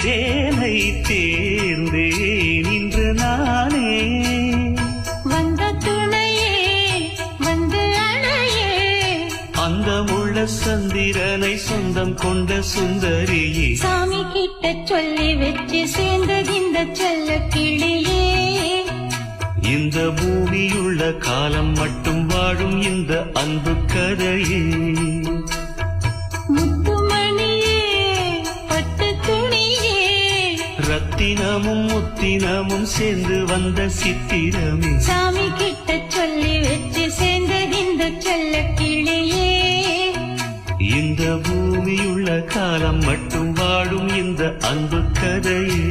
தேனை தேர்ந்தேன் இன்று நானே. வந்த துணையே வந்து அணையே, அந்த முள்ள சந்திரனை சொந்தம் கொண்ட சுந்தரியே. சாமி கிட்ட சொல்லி வச்சு சேர்ந்தது இந்த செல்ல கிளியே. இந்த பூமியுள்ள காலம் மட்டும் வாழும் இந்த அன்பு கதையே. முத்துமணியே பட்டு துணியே, ரத்தினமும் முத்தினமும் சேர்ந்து வந்த சித்திரமே. சாமி கிட்ட சொல்லி வச்சு சேர்ந்தது இந்த செல்ல கிளியே. இந்த பூமியுள்ள காலம் மட்டும் வாழும் இந்த அன்பு கதையே.